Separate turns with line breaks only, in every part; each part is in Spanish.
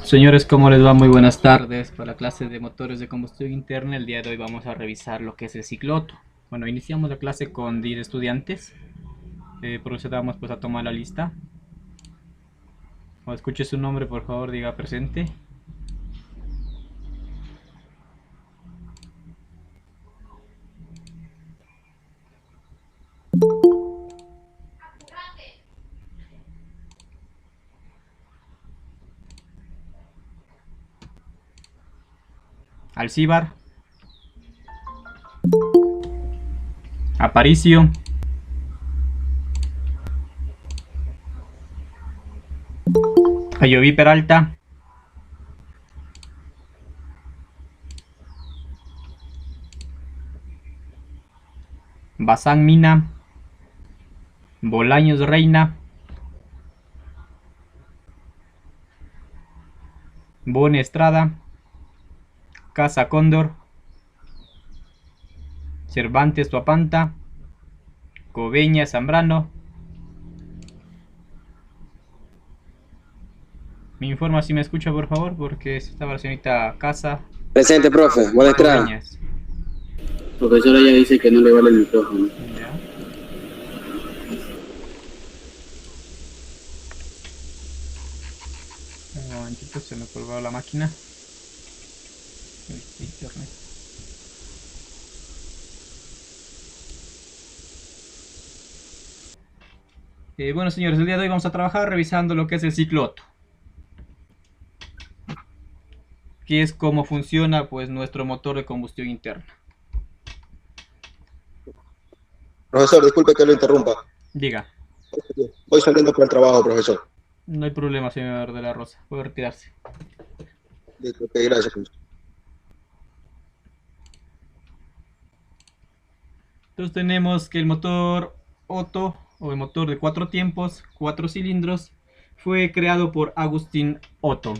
Señores, ¿cómo les va? Muy buenas tardes. Para la clase de motores de combustión interna, el día de hoy vamos a revisar lo que es el ciclo Otto. Bueno, iniciamos la clase con 10 estudiantes. Procedamos pues a tomar la lista. O escuche su nombre, por favor, diga presente. Alcibar, Aparicio, Ayoví Peralta, Bazán Mina, Bolaños Reina, Bone Estrada, Casa Cóndor, Cervantes Tuapanta, Coveña Zambrano. Me informa si me escucha, por favor, porque estaba la señorita Casa
Presente, profe. Buena entrada.
Coveñas.
Profesora ya dice que no le vale el micrófono.
Ya. Un momentito, se me colgó la máquina. Internet. Bueno, señores, el día de hoy vamos a trabajar revisando lo que es el ciclo Otto, que es cómo funciona pues nuestro motor de combustión interna.
Profesor, disculpe que lo interrumpa.
Diga,
Voy saliendo para el trabajo, profesor.
no hay problema, señor de la Rosa, puede retirarse.
Listo, ok, gracias, profesor.
Entonces tenemos que el motor Otto, o el motor de 4 tiempos, 4 cilindros, fue creado por Agustín Otto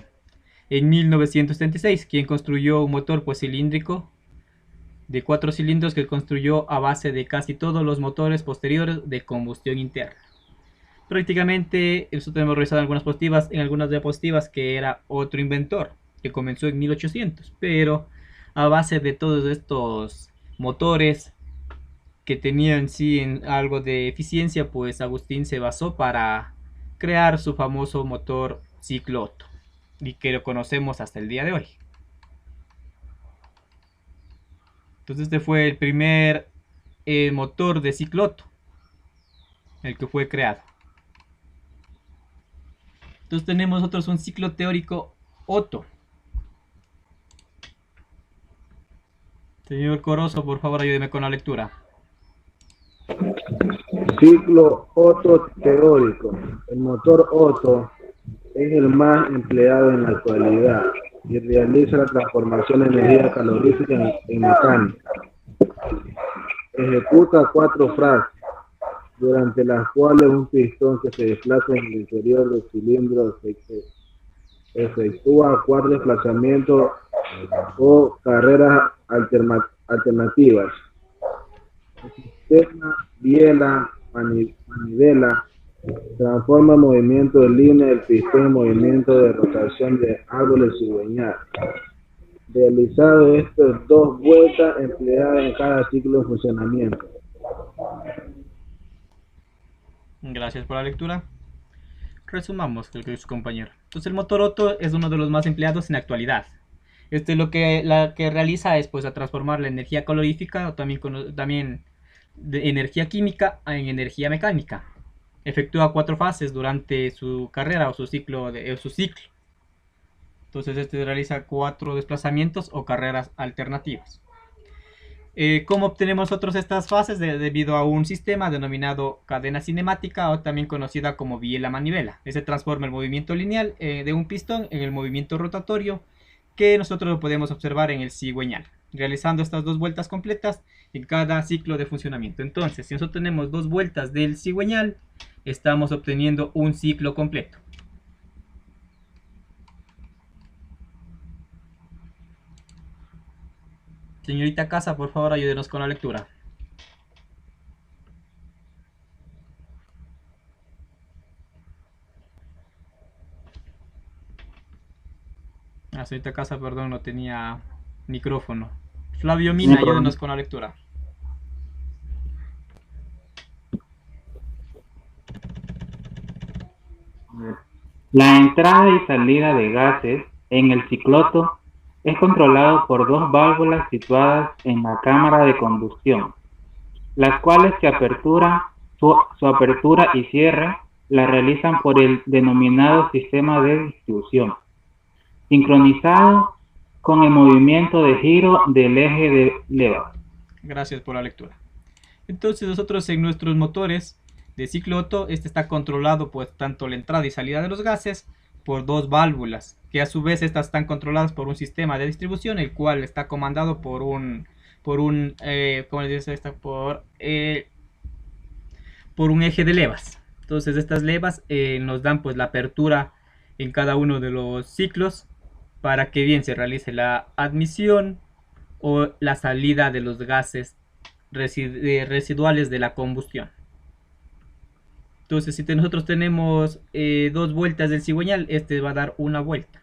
en 1936, quien construyó un motor pues cilíndrico de 4 cilindros que construyó a base de casi todos los motores posteriores de combustión interna. Prácticamente, nosotros hemos revisado en algunas diapositivas que era otro inventor que comenzó en 1800, pero a base de todos estos motores que tenían sí en algo de eficiencia, pues Agustín se basó para crear su famoso motor ciclo Otto y que lo conocemos hasta el día de hoy. Entonces este fue el primer motor de ciclo Otto, el que fue creado. Entonces tenemos nosotros un ciclo teórico Otto. Señor Corozo, por favor ayúdeme con la lectura.
Ciclo Otto teórico. El motor Otto es el más empleado en la actualidad y realiza la transformación de energía calorífica en mecánica. Ejecuta 4 frases, durante las cuales un pistón que se desplaza en el interior del cilindro efectúa 4 desplazamientos o carreras alternativas. El sistema biela-manivela transforma el movimiento de línea del pistón en movimiento de rotación de árboles cigüeñal. Realizado estas 2 vueltas empleadas en cada ciclo de funcionamiento.
Gracias por la lectura. Resumamos lo que dice su compañero. Entonces el motor Otto es uno de los más empleados en la actualidad. Lo que la que realiza es pues a transformar la energía calorífica o también de energía química en energía mecánica. Efectúa 4 fases durante su carrera o su ciclo. Entonces este realiza 4 desplazamientos o carreras alternativas. ¿Cómo obtenemos nosotros estas fases? Debido a un sistema denominado cadena cinemática o también conocida como biela-manivela. Este transforma el movimiento lineal de un pistón en el movimiento rotatorio que nosotros lo podemos observar en el cigüeñal, realizando estas 2 vueltas completas en cada ciclo de funcionamiento. Entonces, si nosotros tenemos 2 vueltas del cigüeñal, estamos obteniendo un ciclo completo. Señorita Casa, por favor, ayúdenos con la lectura. La señorita Casa, perdón, no tenía micrófono. Flavio Mina, ayúdenos con la lectura.
La entrada y salida de gases en el cicloto es controlado por dos válvulas situadas en la cámara de combustión, las cuales su apertura y cierre la realizan por el denominado sistema de distribución, sincronizado con el movimiento de giro del eje de levas.
Gracias por la lectura. Entonces nosotros en nuestros motores de ciclo Otto, este está controlado pues tanto la entrada y salida de los gases por dos válvulas, que a su vez estas están controladas por un sistema de distribución, el cual está comandado por un ¿cómo les dice esta? Por un eje de levas. Entonces estas levas nos dan pues la apertura en cada uno de los ciclos para que bien se realice la admisión o la salida de los gases residuales de la combustión. Entonces si nosotros tenemos dos vueltas del cigüeñal, este va a dar una vuelta.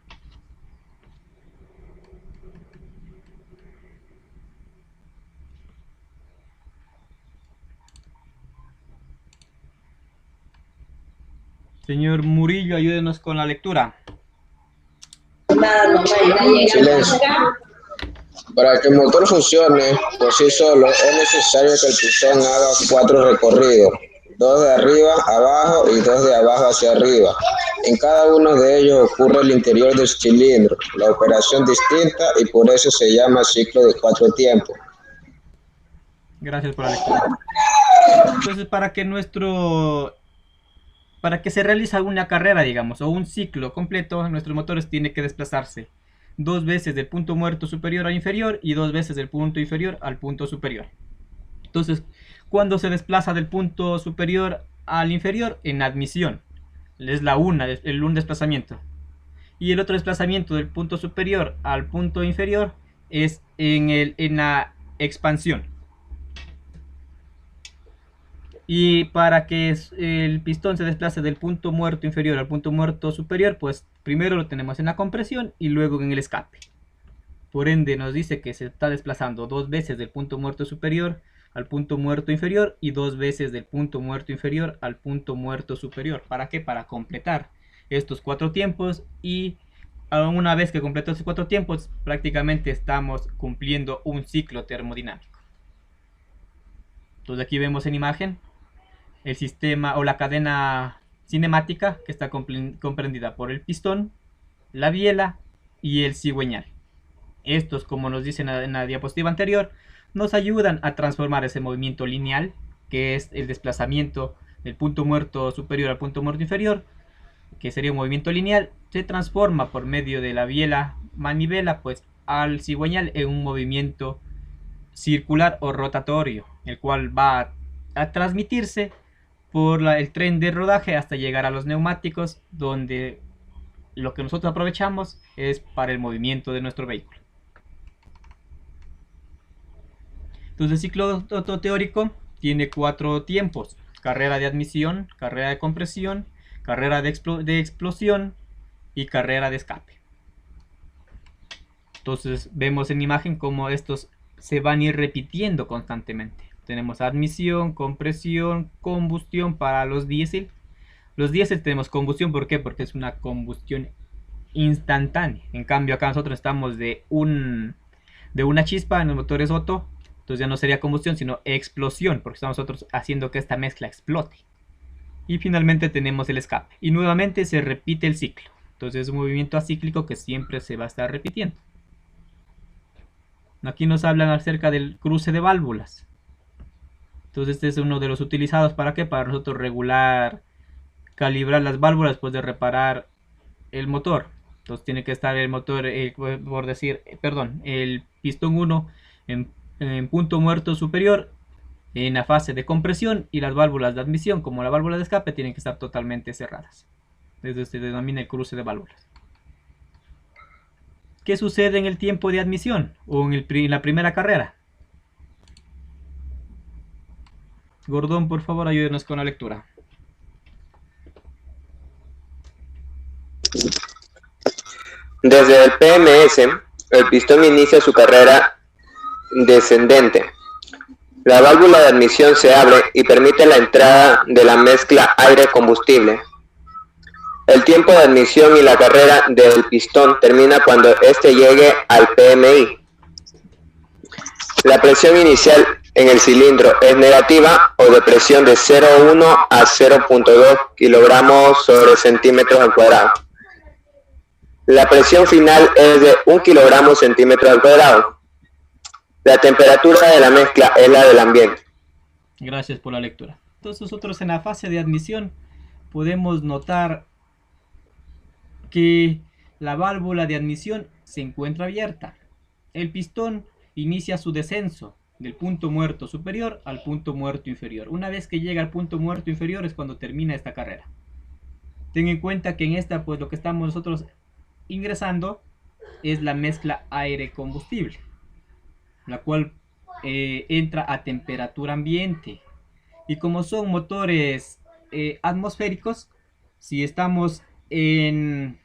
Señor Murillo, ayúdenos con la lectura.
Silencio. Para que el motor funcione por sí solo, es necesario que el pistón haga 4 recorridos, 2 de arriba a abajo y 2 de abajo hacia arriba. En cada uno de ellos ocurre el interior del cilindro, la operación distinta, y por eso se llama ciclo de 4 tiempos.
Gracias por la lectura. Entonces, para que se realice una carrera, digamos, o un ciclo completo, nuestros motores tienen que desplazarse 2 veces del punto muerto superior al inferior y 2 veces del punto inferior al punto superior. Entonces, cuando se desplaza del punto superior al inferior, en admisión, es un desplazamiento. Y el otro desplazamiento del punto superior al punto inferior es en la expansión. Y para que el pistón se desplace del punto muerto inferior al punto muerto superior, pues primero lo tenemos en la compresión y luego en el escape. Por ende nos dice que se está desplazando 2 veces del punto muerto superior al punto muerto inferior y 2 veces del punto muerto inferior al punto muerto superior. ¿Para qué? Para completar estos 4 tiempos, y una vez que completó estos 4 tiempos prácticamente estamos cumpliendo un ciclo termodinámico. Entonces aquí vemos en imagen el sistema o la cadena cinemática que está comprendida por el pistón, la biela y el cigüeñal. Estos, como nos dicen en la diapositiva anterior, nos ayudan a transformar ese movimiento lineal, que es el desplazamiento del punto muerto superior al punto muerto inferior, que sería un movimiento lineal, se transforma por medio de la biela manivela pues al cigüeñal en un movimiento circular o rotatorio, el cual va a transmitirse por el tren de rodaje hasta llegar a los neumáticos, donde lo que nosotros aprovechamos es para el movimiento de nuestro vehículo. Entonces el ciclo teórico tiene 4 tiempos: carrera de admisión, carrera de compresión, carrera de explosión y carrera de escape. Entonces vemos en imagen cómo estos se van a ir repitiendo constantemente. Tenemos admisión, compresión, combustión para los diésel. Los diésel tenemos combustión, ¿por qué? Porque es una combustión instantánea. En cambio acá nosotros estamos de una chispa en los motores Otto. Entonces ya no sería combustión, sino explosión, porque estamos nosotros haciendo que esta mezcla explote. Y finalmente tenemos el escape. Y nuevamente se repite el ciclo. Entonces es un movimiento acíclico que siempre se va a estar repitiendo. Aquí nos hablan acerca del cruce de válvulas. Entonces este es uno de los utilizados. ¿Para qué? Para nosotros calibrar las válvulas después de reparar el motor. Entonces tiene que estar el motor, el pistón 1 en punto muerto superior, en la fase de compresión, y las válvulas de admisión como la válvula de escape tienen que estar totalmente cerradas. Entonces se denomina el cruce de válvulas. ¿Qué sucede en el tiempo de admisión o en la primera carrera? Gordón, por favor, ayúdenos con la lectura.
Desde el PMS, el pistón inicia su carrera descendente. La válvula de admisión se abre y permite la entrada de la mezcla aire-combustible. El tiempo de admisión y la carrera del pistón termina cuando éste llegue al PMI. La presión inicial en el cilindro es negativa o de presión de 0,1 a 0,2 kilogramos sobre centímetros al cuadrado. La presión final es de 1 kilogramo centímetro al cuadrado. La temperatura de la mezcla es la del ambiente.
Gracias por la lectura. Entonces nosotros en la fase de admisión podemos notar que la válvula de admisión se encuentra abierta. El pistón inicia su descenso del punto muerto superior al punto muerto inferior. Una vez que llega al punto muerto inferior es cuando termina esta carrera. Ten en cuenta que en esta, pues lo que estamos nosotros ingresando es la mezcla aire-combustible, la cual entra a temperatura ambiente. Y como son motores atmosféricos, si estamos en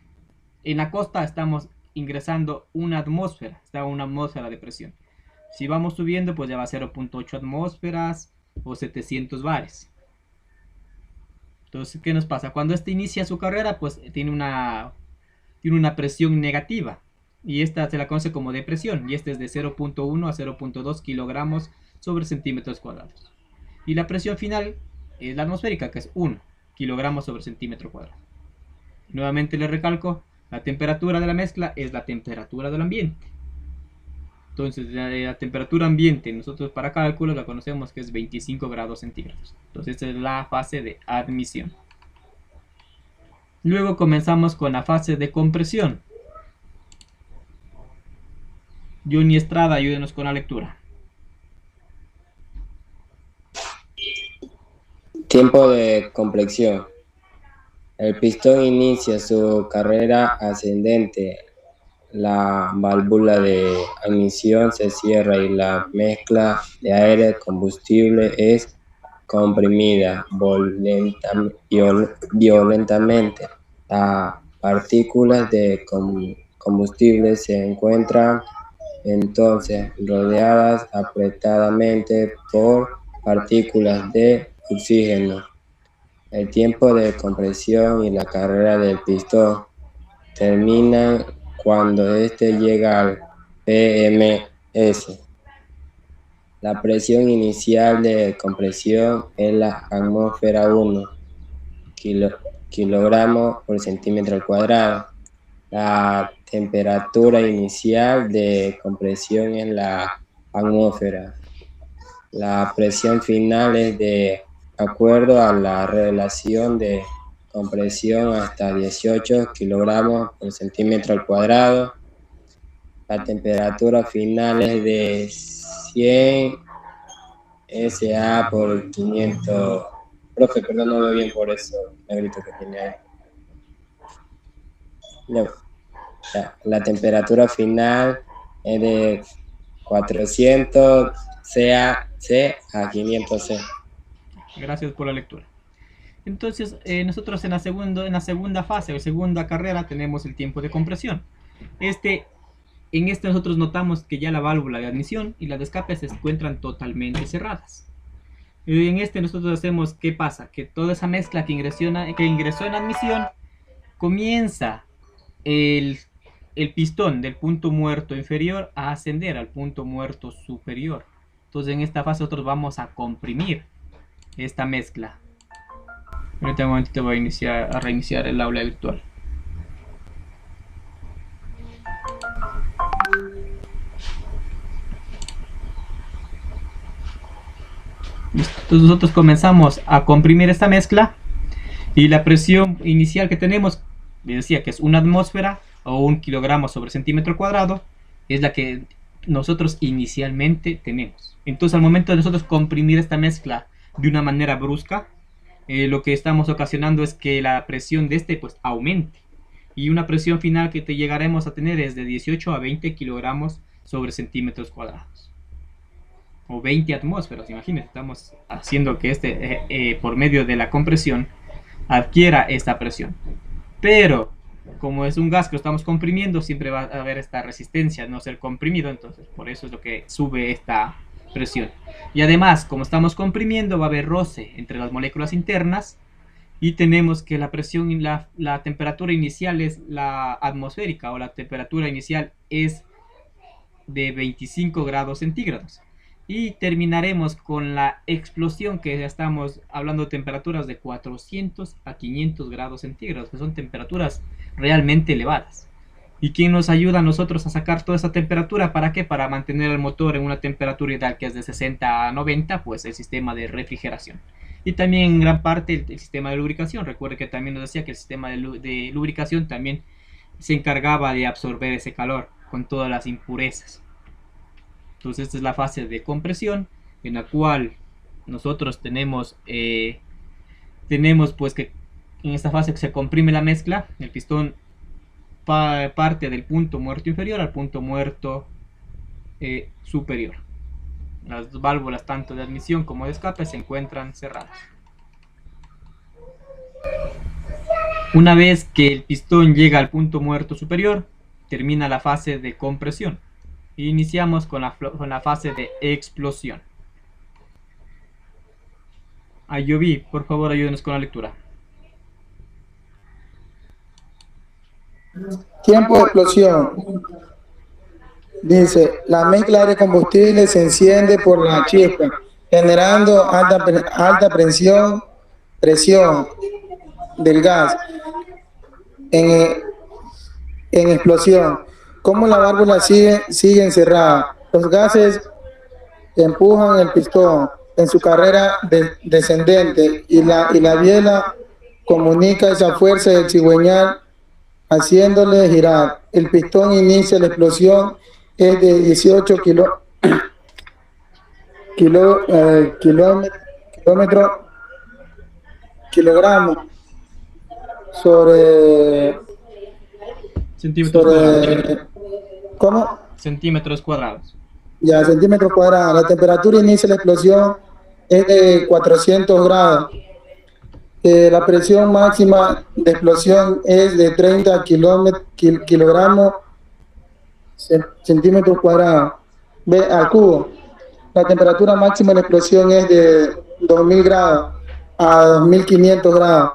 la costa, estamos ingresando una atmósfera, está una atmósfera de presión. Si vamos subiendo, pues ya va a 0,8 atmósferas o 700 bares. Entonces, ¿qué nos pasa? Cuando este inicia su carrera, pues tiene una presión negativa. Y esta se la conoce como depresión. Y este es de 0,1 a 0,2 kilogramos sobre centímetros cuadrados. Y la presión final es la atmosférica, que es 1 kilogramos sobre centímetro cuadrado. Nuevamente le recalco, la temperatura de la mezcla es la temperatura del ambiente. Entonces la temperatura ambiente, nosotros para cálculo la conocemos que es 25 grados centígrados. Entonces esta es la fase de admisión. Luego comenzamos con la fase de compresión. Johnny Estrada, ayúdenos con la lectura.
Tiempo de compresión. El pistón inicia su carrera ascendente. La válvula de admisión se cierra y la mezcla de aire combustible es comprimida violentamente. Las partículas de combustible se encuentran entonces rodeadas apretadamente por partículas de oxígeno. El tiempo de compresión y la carrera del pistón terminan cuando éste llega al PMS. La presión inicial de compresión es la atmósfera 1 kilogramos por centímetro al cuadrado. La temperatura inicial de compresión es la atmósfera. La presión final es de acuerdo a la relación de compresión hasta 18 kilogramos por centímetro al cuadrado. La temperatura final es de 100 SA por 500. Profe, perdón, no veo bien por eso, negrito que tiene ahí. No. La temperatura final es de 400 C a 500 C.
Gracias por la lectura. Entonces, nosotros en la segunda fase o segunda carrera tenemos el tiempo de compresión. En este nosotros notamos que ya la válvula de admisión y la de escape se encuentran totalmente cerradas. En este nosotros hacemos, ¿qué pasa? Que toda esa mezcla que ingresó en admisión, comienza el pistón del punto muerto inferior a ascender al punto muerto superior. Entonces en esta fase nosotros vamos a comprimir esta mezcla. Ahorita un momentito voy a reiniciar el aula virtual. Entonces nosotros comenzamos a comprimir esta mezcla y la presión inicial que tenemos, les decía que es una atmósfera o 1 kilogramo sobre centímetro cuadrado, es la que nosotros inicialmente tenemos. Entonces al momento de nosotros comprimir esta mezcla de una manera brusca, lo que estamos ocasionando es que la presión de pues aumente, y una presión final que llegaremos a tener es de 18 a 20 kilogramos sobre centímetros cuadrados, o 20 atmósferas. Imagínense, estamos haciendo que por medio de la compresión adquiera esta presión. Pero como es un gas que lo estamos comprimiendo, siempre va a haber esta resistencia a no ser comprimido, entonces por eso es lo que sube esta presión. Y además, como estamos comprimiendo, va a haber roce entre las moléculas internas y tenemos que la presión y la temperatura inicial es la atmosférica, o la temperatura inicial es de 25 grados centígrados. Y terminaremos con la explosión, que ya estamos hablando de temperaturas de 400 a 500 grados centígrados, que son temperaturas realmente elevadas. ¿Y quién nos ayuda a nosotros a sacar toda esa temperatura? ¿Para qué? Para mantener el motor en una temperatura ideal que es de 60 a 90, pues el sistema de refrigeración. Y también en gran parte el sistema de lubricación. Recuerde que también nos decía que el sistema de lubricación también se encargaba de absorber ese calor con todas las impurezas. Entonces esta es la fase de compresión, en la cual nosotros tenemos pues que en esta fase que se comprime la mezcla, el pistón parte del punto muerto inferior al punto muerto superior. Las válvulas tanto de admisión como de escape se encuentran cerradas. Una vez que el pistón llega al punto muerto superior, termina la fase de compresión. Iniciamos con la fase de explosión. Ayoví, por favor, ayúdenos con la lectura.
Tiempo de explosión. Dice, la mezcla de combustible se enciende por la chispa, generando alta presión del gas en explosión. Como la válvula sigue encerrada, los gases empujan el pistón en su carrera descendente y la biela comunica esa fuerza del cigüeñal haciéndole girar. El pistón inicia la explosión, es de 18 kilogramos sobre
centímetros cuadrados.
¿Cómo?
Centímetros cuadrados.
Ya, centímetros cuadrados. La temperatura inicia la explosión es de 400 grados. La presión máxima de explosión es de 30 kilogramos centímetros cuadrados al cubo. La temperatura máxima de la explosión es de 2000 grados a 2500 grados.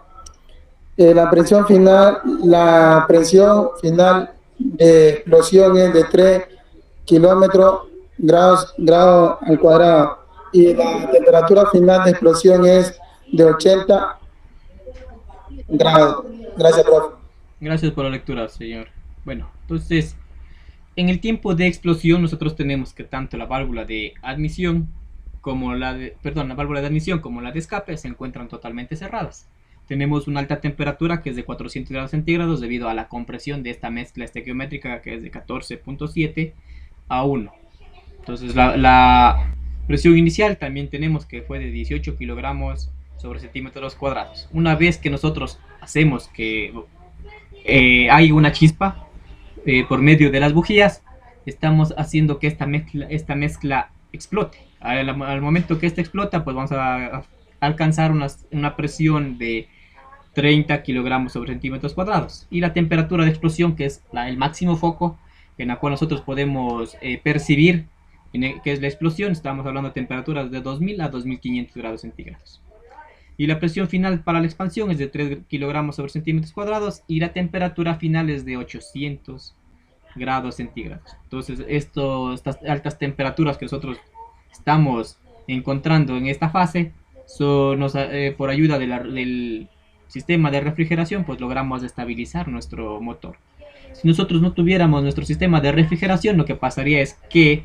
La presión final de explosión es de 3 grados al cuadrado y la temperatura final de explosión es de 80 grados. Gracias, profe.
Gracias por la lectura, señor. Bueno, entonces, en el tiempo de explosión nosotros tenemos que tanto la válvula de admisión como la válvula de admisión como la de escape se encuentran totalmente cerradas. Tenemos una alta temperatura que es de 400 grados centígrados debido a la compresión de esta mezcla estequiométrica que es de 14.7 a 1. Entonces la presión inicial también tenemos que fue de 18 kilogramos sobre centímetros cuadrados. Una vez que nosotros hacemos que hay una chispa por medio de las bujías, estamos haciendo que esta mezcla explote. Al momento que esta explota, pues vamos a alcanzar una presión de 30 kilogramos sobre centímetros cuadrados. Y la temperatura de explosión, que es el máximo foco en la cual nosotros podemos percibir que es la explosión, estamos hablando de temperaturas de 2000 a 2500 grados centígrados. Y la presión final para la expansión es de 3 kilogramos sobre centímetros cuadrados y la temperatura final es de 800 grados centígrados. Entonces estas altas temperaturas que nosotros estamos encontrando en esta fase por ayuda del sistema de refrigeración, pues logramos estabilizar nuestro motor. Si nosotros no tuviéramos nuestro sistema de refrigeración, lo que pasaría es que,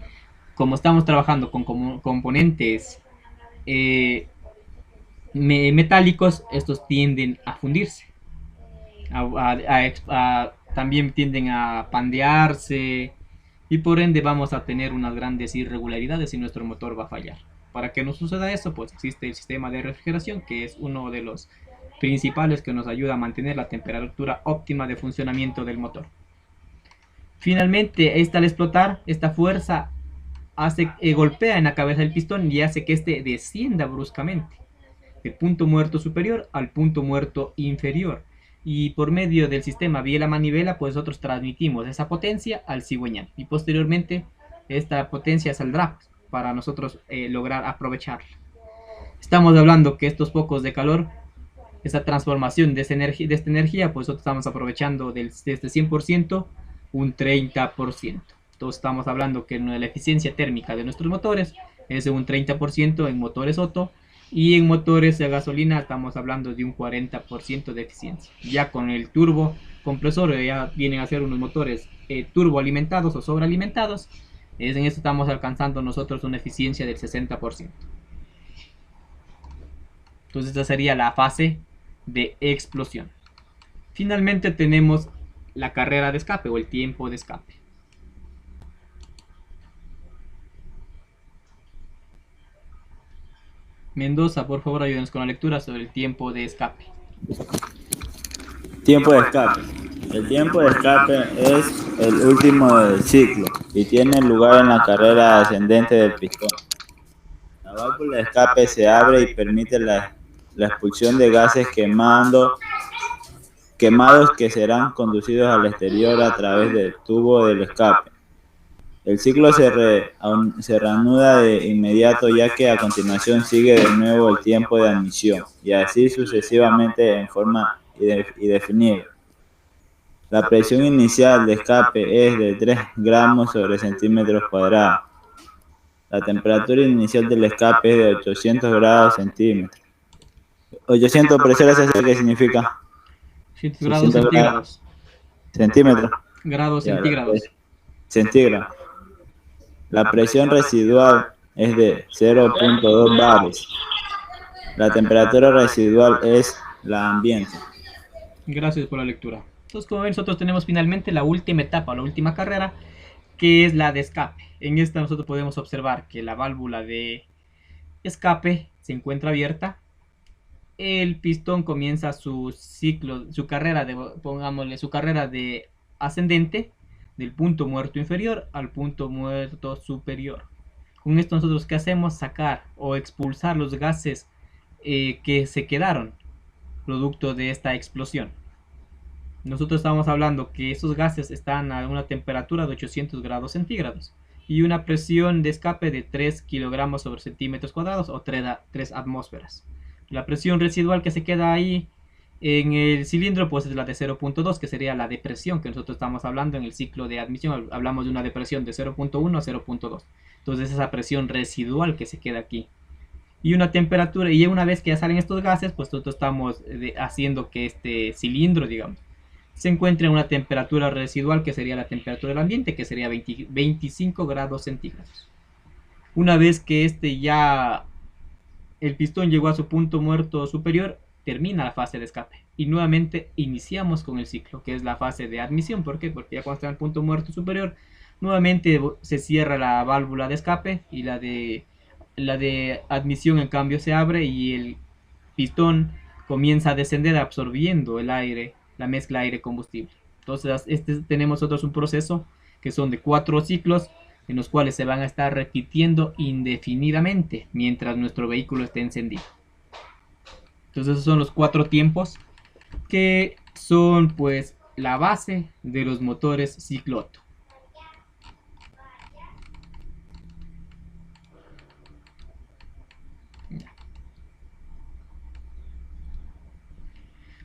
como estamos trabajando con componentes metálicos, estos tienden a fundirse, también tienden a pandearse, y por ende vamos a tener unas grandes irregularidades y nuestro motor va a fallar. Para que no suceda eso, pues existe el sistema de refrigeración, que es uno de los principales que nos ayuda a mantener la temperatura óptima de funcionamiento del motor. Finalmente, al explotar, esta fuerza golpea en la cabeza del pistón y hace que este descienda bruscamente del punto muerto superior al punto muerto inferior. y por medio del sistema vía la manivela, pues nosotros transmitimos esa potencia al cigüeñal y posteriormente esta potencia saldrá pues, para nosotros lograr aprovecharla. Estamos hablando que estos focos de calor, esa transformación de esta energía, pues nosotros estamos aprovechando de este 100% un 30%. Entonces estamos hablando que la eficiencia térmica de nuestros motores es de un 30% en motores Otto, y en motores de gasolina estamos hablando de un 40% de eficiencia. Ya con el turbo compresor ya vienen a ser unos motores turbo alimentados o sobrealimentados. En eso estamos alcanzando nosotros una eficiencia del 60%. Entonces esta sería la fase de explosión. Finalmente tenemos la carrera de escape o el tiempo de escape. Mendoza, por favor, ayúdenos con la lectura sobre el tiempo de escape.
Tiempo de escape. El tiempo de escape es el último del ciclo y tiene lugar en la carrera ascendente del pistón. La válvula de escape se abre y permite la expulsión de gases quemados que serán conducidos al exterior a través del tubo del escape. El ciclo se reanuda de inmediato, ya que a continuación sigue de nuevo el tiempo de admisión, y así sucesivamente en forma indefinida. La presión inicial de escape es de 3 gramos sobre centímetros cuadrados. La temperatura inicial del escape es de 800 grados centímetros. 800 presiones, ¿qué significa?
800 grados centígrados.
Centímetros.
Grados centígrados.
Centígrados. La presión residual es de 0.2 bares. La temperatura residual es la ambiente.
Gracias por la lectura. Entonces, como ven, nosotros tenemos finalmente la última etapa, la última carrera, que es la de escape. En esta nosotros podemos observar que la válvula de escape se encuentra abierta. El pistón comienza su ciclo, su carrera de ascendente, del punto muerto inferior al punto muerto superior. Con esto nosotros, ¿qué hacemos? Sacar o expulsar los gases que se quedaron producto de esta explosión. Nosotros estamos hablando que esos gases están a una temperatura de 800 grados centígrados y una presión de escape de 3 kilogramos sobre centímetros cuadrados o 3 atmósferas. La presión residual que se queda ahí en el cilindro pues es la de 0.2, que sería la depresión que nosotros estamos hablando en el ciclo de admisión. Hablamos de una depresión de 0.1 a 0.2. Entonces esa presión residual que se queda aquí. Y una temperatura, y una vez que ya salen estos gases, pues nosotros estamos haciendo que este cilindro, digamos, se encuentre en una temperatura residual que sería la temperatura del ambiente, que sería 25 grados centígrados. Una vez que el pistón llegó a su punto muerto superior, termina la fase de escape y nuevamente iniciamos con el ciclo, que es la fase de admisión. ¿Por qué? Porque ya cuando está en el punto muerto superior, nuevamente se cierra la válvula de escape y la de admisión en cambio se abre y el pistón comienza a descender absorbiendo el aire, la mezcla aire-combustible. Entonces tenemos nosotros un proceso que son de 4 ciclos en los cuales se van a estar repitiendo indefinidamente mientras nuestro vehículo esté encendido. Entonces esos son los 4 tiempos que son pues la base de los motores ciclo Otto.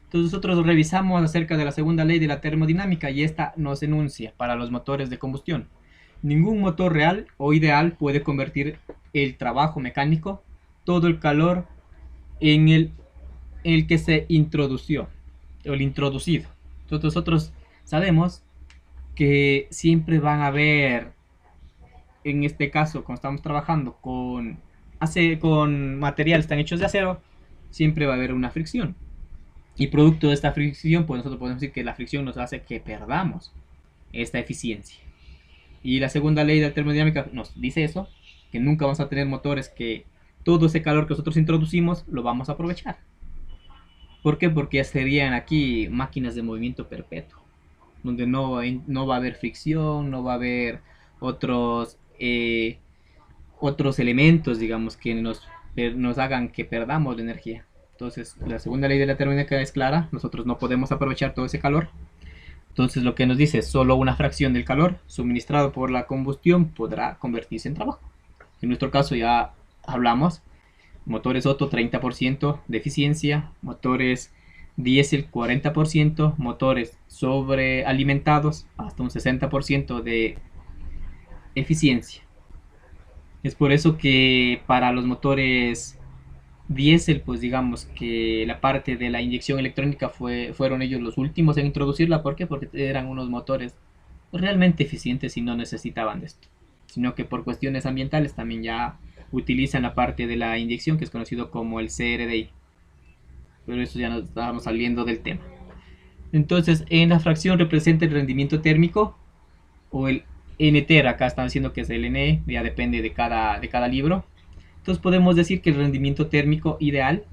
Entonces nosotros revisamos acerca de la segunda ley de la termodinámica y esta nos enuncia para los motores de combustión: ningún motor real o ideal puede convertir el trabajo mecánico, todo el calor, en el que se introdució o el introducido. Entonces nosotros sabemos que siempre van a haber, en este caso cuando estamos trabajando con materiales tan hechos de acero, siempre va a haber una fricción. Y producto de esta fricción, pues nosotros podemos decir que la fricción nos hace que perdamos esta eficiencia. Y la segunda ley de la termodinámica nos dice eso, que nunca vamos a tener motores que todo ese calor que nosotros introducimos lo vamos a aprovechar. ¿Por qué? Porque ya serían aquí máquinas de movimiento perpetuo, donde no va a haber fricción, no va a haber otros elementos, digamos, que nos hagan que perdamos la energía. Entonces, la segunda ley de la termodinámica es clara, nosotros no podemos aprovechar todo ese calor. Entonces, lo que nos dice, solo una fracción del calor suministrado por la combustión podrá convertirse en trabajo. En nuestro caso ya hablamos, motores Otto 30% de eficiencia, motores diésel 40%, motores sobrealimentados hasta un 60% de eficiencia. Es por eso que para los motores diésel, pues digamos que la parte de la inyección electrónica fueron ellos los últimos en introducirla. ¿Por qué? Porque eran unos motores realmente eficientes y no necesitaban de esto, sino que por cuestiones ambientales también ya utilizan la parte de la inyección, que es conocido como el CRDI. Pero eso ya nos estábamos saliendo del tema. Entonces, en la fracción representa el rendimiento térmico o el NTR, acá están diciendo que es el NE, ya depende de cada libro. Entonces podemos decir que el rendimiento térmico ideal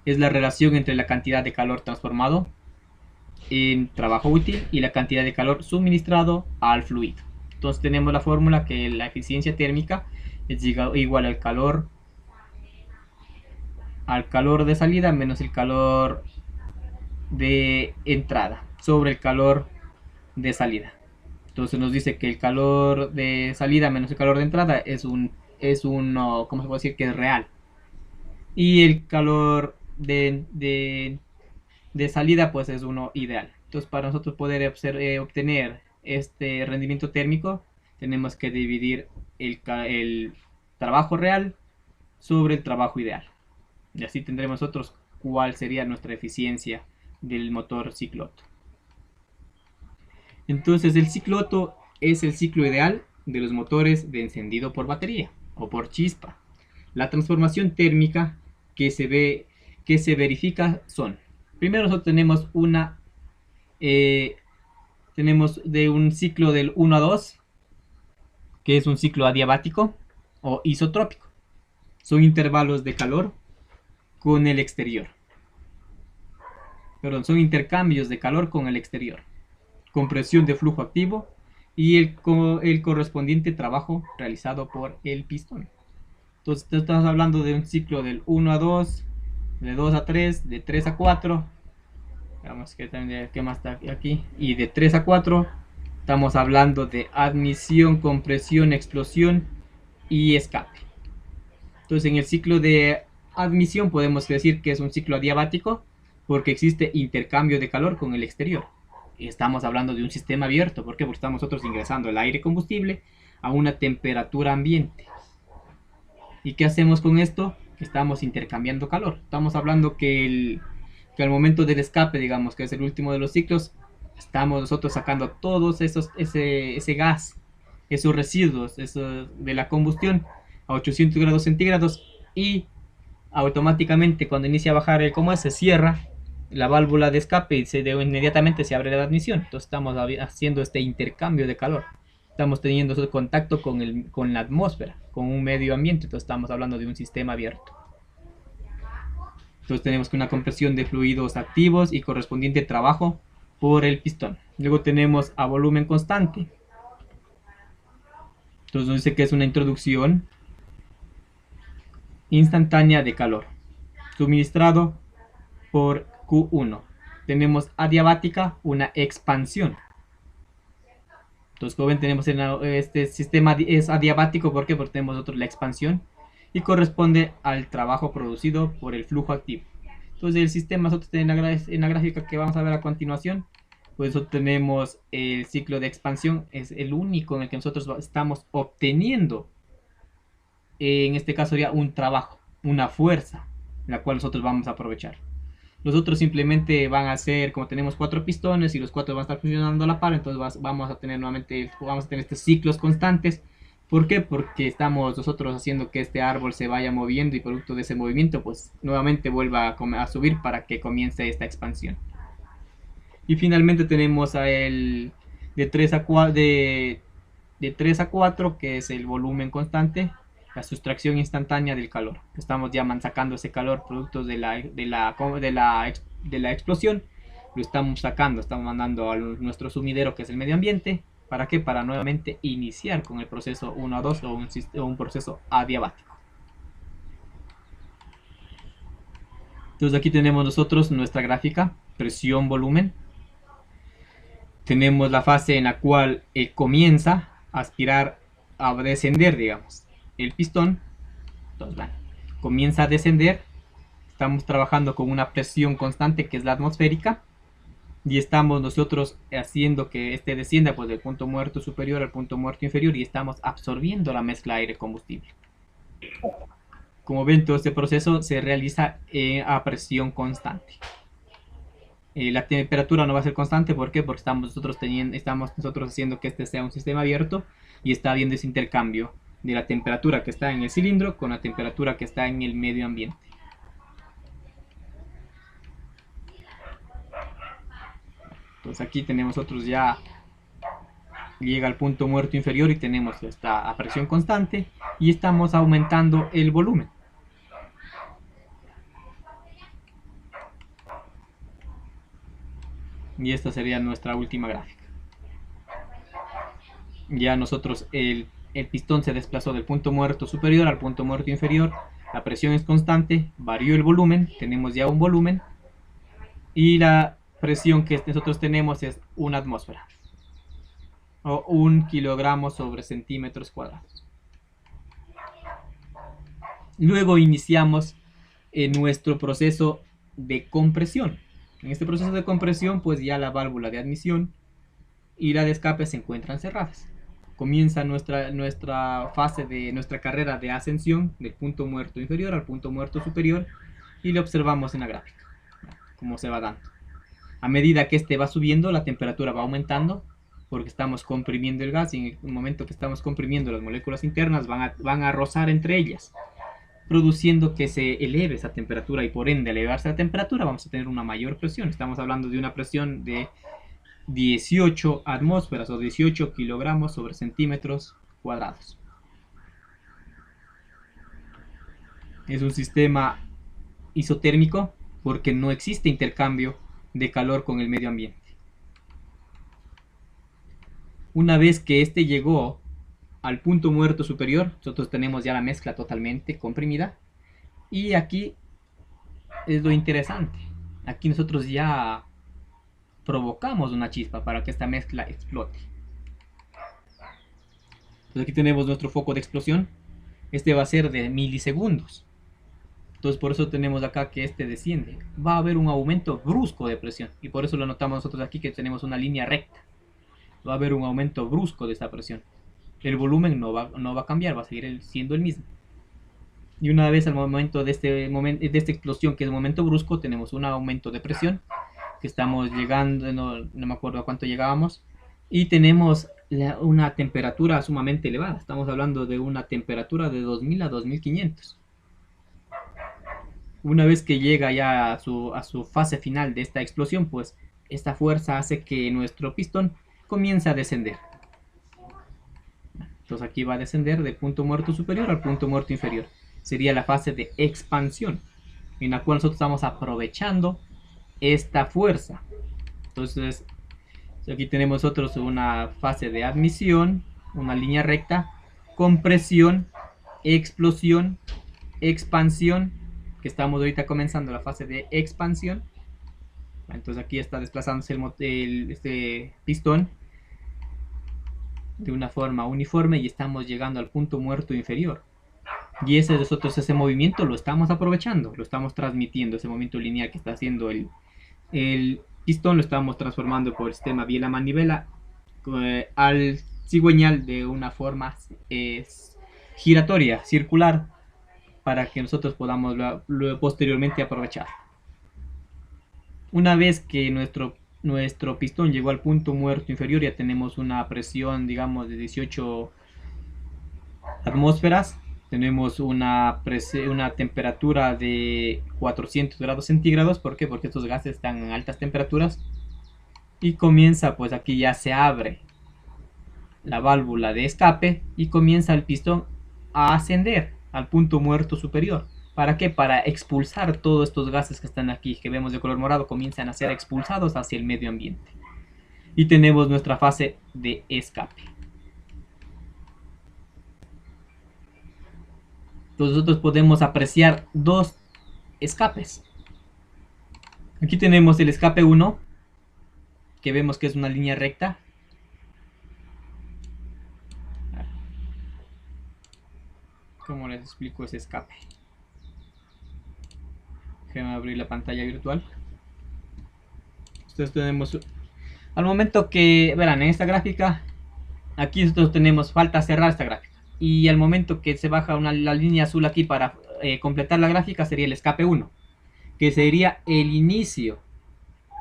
es la relación entre la cantidad de calor transformado en trabajo útil y la cantidad de calor suministrado al fluido. Entonces tenemos la fórmula que la eficiencia térmica es igual al calor de salida menos el calor de entrada sobre el calor de salida. Entonces nos dice que el calor de salida menos el calor de entrada es un ¿cómo se puede decir? Que es real. Y el calor de salida pues es uno ideal. Entonces para nosotros poder obtener este rendimiento térmico tenemos que dividir el trabajo real sobre el trabajo ideal. Y así tendremos nosotros cuál sería nuestra eficiencia del motor ciclo Otto. Entonces el ciclo Otto es el ciclo ideal de los motores de encendido por batería o por chispa. La transformación térmica que se verifica son, primero nosotros tenemos tenemos de un ciclo del 1 a 2, que es un ciclo adiabático o isotrópico. Son intervalos de calor con el exterior. Perdón, son intercambios de calor con el exterior. Compresión de flujo activo y el correspondiente trabajo realizado por el pistón. Entonces estamos hablando de un ciclo del 1 a 2, de 2 a 3, de 3 a 4. Veamos qué más está aquí. Y de 3 a 4 estamos hablando de admisión, compresión, explosión y escape. Entonces en el ciclo de admisión podemos decir que es un ciclo adiabático porque existe intercambio de calor con el exterior. Estamos hablando de un sistema abierto. ¿Por qué? Porque estamos nosotros ingresando el aire combustible a una temperatura ambiente. ¿Y qué hacemos con esto? Estamos intercambiando calor. Estamos hablando que al momento del escape, digamos que es el último de los ciclos, estamos nosotros sacando todos ese gas, esos residuos de la combustión a 800 grados centígrados y automáticamente cuando inicia a bajar se cierra la válvula de escape y inmediatamente se abre la admisión. Entonces estamos haciendo este intercambio de calor. Estamos teniendo contacto con la atmósfera, con un medio ambiente. Entonces estamos hablando de un sistema abierto. Entonces tenemos una compresión de fluidos activos y correspondiente trabajo por el pistón. Luego tenemos a volumen constante. Entonces nos dice que es una introducción instantánea de calor suministrado por Q1. Tenemos adiabática, una expansión. Entonces, como ven, tenemos este sistema es adiabático. ¿Por qué? Porque tenemos nosotros la expansión y corresponde al trabajo producido por el flujo activo. Entonces, el sistema nosotros en la gráfica que vamos a ver a continuación, pues tenemos el ciclo de expansión, es el único en el que nosotros estamos obteniendo, en este caso sería un trabajo, una fuerza, la cual nosotros vamos a aprovechar. Los otros simplemente van a ser, como tenemos 4 pistones y los 4 van a estar funcionando a la par, entonces vamos a tener estos ciclos constantes. ¿Por qué? Porque estamos nosotros haciendo que este árbol se vaya moviendo y producto de ese movimiento, pues nuevamente vuelva a subir para que comience esta expansión. Y finalmente tenemos de 3 a 4, que es el volumen constante, la sustracción instantánea del calor. Estamos ya sacando ese calor producto de la explosión. Lo estamos sacando, estamos mandando a nuestro sumidero, que es el medio ambiente. ¿Para qué? Para nuevamente iniciar con el proceso 1 a 2 o un proceso adiabático. Entonces aquí tenemos nosotros nuestra gráfica, presión, volumen. Tenemos la fase en la cual comienza a aspirar a descender, digamos, el pistón. Entonces, bueno, comienza a descender. Estamos trabajando con una presión constante que es la atmosférica. Y estamos nosotros haciendo que este descienda pues del punto muerto superior al punto muerto inferior y estamos absorbiendo la mezcla aire-combustible. Como ven, todo este proceso se realiza a presión constante. La temperatura no va a ser constante, ¿por qué? Porque estamos nosotros haciendo que este sea un sistema abierto y está habiendo ese intercambio de la temperatura que está en el cilindro con la temperatura que está en el medio ambiente. Entonces aquí tenemos nosotros ya llega al punto muerto inferior y tenemos esta a presión constante y estamos aumentando el volumen. Y esta sería nuestra última gráfica. Ya nosotros el pistón se desplazó del punto muerto superior al punto muerto inferior. La presión es constante, varió el volumen, tenemos ya un volumen y la presión que nosotros tenemos es una atmósfera o 1 kilogramo sobre centímetros cuadrados. Luego iniciamos nuestro proceso de compresión. En este proceso de compresión pues ya la válvula de admisión y la de escape se encuentran cerradas. Comienza nuestra fase de nuestra carrera de ascensión del punto muerto inferior al punto muerto superior y lo observamos en la gráfica, cómo se va dando. A medida que este va subiendo, la temperatura va aumentando porque estamos comprimiendo el gas y en el momento que estamos comprimiendo las moléculas internas van a rozar entre ellas, produciendo que se eleve esa temperatura y por ende al elevarse la temperatura vamos a tener una mayor presión. Estamos hablando de una presión de 18 atmósferas o 18 kilogramos sobre centímetros cuadrados. Es un sistema isotérmico porque no existe intercambio de calor con el medio ambiente. Una vez que este llegó al punto muerto superior, nosotros tenemos ya la mezcla totalmente comprimida y aquí es lo interesante. Aquí nosotros ya provocamos una chispa para que esta mezcla explote. Entonces aquí tenemos nuestro foco de explosión. Este va a ser de milisegundos. Entonces por eso tenemos acá que este desciende. Va a haber un aumento brusco de presión. Y por eso lo notamos nosotros aquí que tenemos una línea recta. Va a haber un aumento brusco de esta presión. El volumen no va a cambiar, va a seguir siendo el mismo. Y una vez al momento de esta explosión, que es el momento brusco, tenemos un aumento de presión. Que estamos llegando, no me acuerdo a cuánto llegábamos. Y tenemos una temperatura sumamente elevada. Estamos hablando de una temperatura de 2000 a 2500. Una vez que llega ya a su fase final de esta explosión, pues esta fuerza hace que nuestro pistón comience a descender. Entonces aquí va a descender del punto muerto superior al punto muerto inferior. Sería la fase de expansión, en la cual nosotros estamos aprovechando esta fuerza. Entonces aquí tenemos nosotros una fase de admisión, una línea recta, compresión, explosión, expansión, que estamos ahorita comenzando la fase de expansión. Entonces aquí está desplazándose este pistón de una forma uniforme y estamos llegando al punto muerto inferior. Y ese movimiento lo estamos aprovechando, lo estamos transmitiendo, ese movimiento lineal que está haciendo el pistón lo estamos transformando por el sistema biela-manivela al cigüeñal de una forma giratoria, circular, para que nosotros podamos posteriormente aprovechar. Una vez que nuestro pistón llegó al punto muerto inferior, ya tenemos una presión, digamos, de 18 atmósferas. Tenemos una temperatura de 400 grados centígrados. ¿Por qué? Porque estos gases están en altas temperaturas. Y comienza, pues aquí ya se abre la válvula de escape y comienza el pistón a ascender al punto muerto superior. ¿Para qué? Para expulsar todos estos gases que están aquí, que vemos de color morado, comienzan a ser expulsados hacia el medio ambiente. Y tenemos nuestra fase de escape. Entonces nosotros podemos apreciar dos escapes. Aquí tenemos el escape 1, que vemos que es una línea recta. ¿Cómo les explico ese escape? Déjenme abrir la pantalla virtual. Entonces tenemos, al momento que, verán, en esta gráfica, aquí nosotros tenemos, falta cerrar esta gráfica. Y al momento que se baja la línea azul aquí para completar la gráfica, sería el escape 1, que sería el inicio,